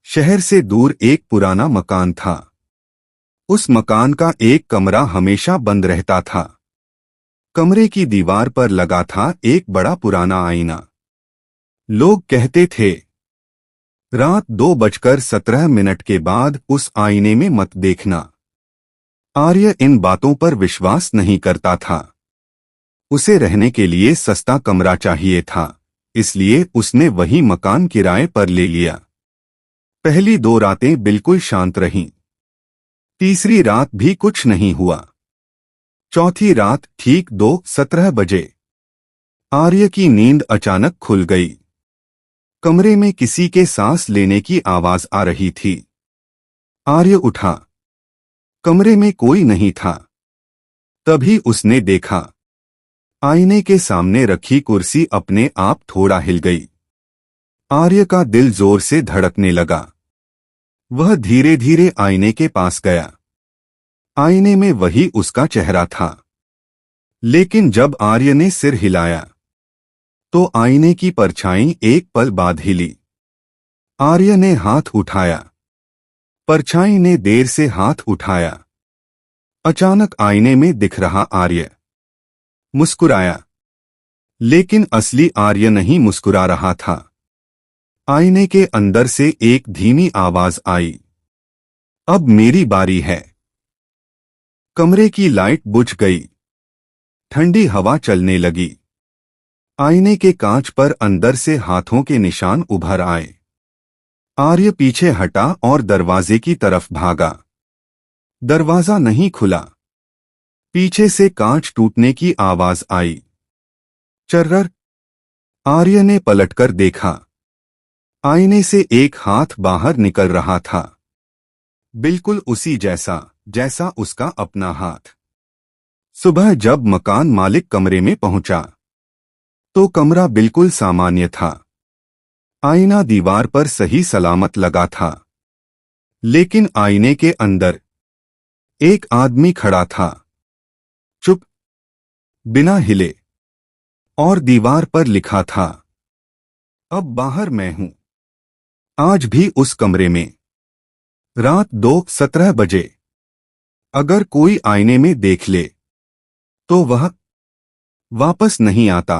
शहर से दूर एक पुराना मकान था। उस मकान का एक कमरा हमेशा बंद रहता था। कमरे की दीवार पर लगा था एक बड़ा पुराना आईना। लोग कहते थे, रात 2:17 के बाद उस आईने में मत देखना। आर्य इन बातों पर विश्वास नहीं करता था। उसे रहने के लिए सस्ता कमरा चाहिए था, इसलिए उसने वही मकान किराए पर ले लिया। पहली 2 रातें बिल्कुल शांत रहीं। तीसरी रात भी कुछ नहीं हुआ। चौथी रात ठीक 2:17 बजे आर्य की नींद अचानक खुल गई। कमरे में किसी के सांस लेने की आवाज आ रही थी। आर्य उठा। कमरे में कोई नहीं था। तभी उसने देखा, आईने के सामने रखी कुर्सी अपने आप थोड़ा हिल गई। आर्य का दिल जोर से धड़कने लगा। वह धीरे धीरे आईने के पास गया। आईने में वही उसका चेहरा था। लेकिन जब आर्य ने सिर हिलाया तो आईने की परछाई एक पल बाद हिली। आर्य ने हाथ उठाया। परछाई ने देर से हाथ उठाया। अचानक आईने में दिख रहा आर्य मुस्कुराया। लेकिन असली आर्य नहीं मुस्कुरा रहा था। आईने के अंदर से एक धीमी आवाज आई, अब मेरी बारी है। कमरे की लाइट बुझ गई। ठंडी हवा चलने लगी। आईने के कांच पर अंदर से हाथों के निशान उभर आए। आर्य पीछे हटा और दरवाजे की तरफ भागा। दरवाजा नहीं खुला। पीछे से कांच टूटने की आवाज आई। चर्रर। आर्य ने पलटकर देखा। आईने से एक हाथ बाहर निकल रहा था, बिल्कुल उसी जैसा उसका अपना हाथ। सुबह जब मकान मालिक कमरे में पहुंचा तो कमरा बिल्कुल सामान्य था। आईना दीवार पर सही सलामत लगा था। लेकिन आईने के अंदर एक आदमी खड़ा था, चुप, बिना हिले। और दीवार पर लिखा था, अब बाहर मैं हूं। आज भी उस कमरे में। रात 2:17 बजे। अगर कोई आईने में देख ले तो वह वापस नहीं आता।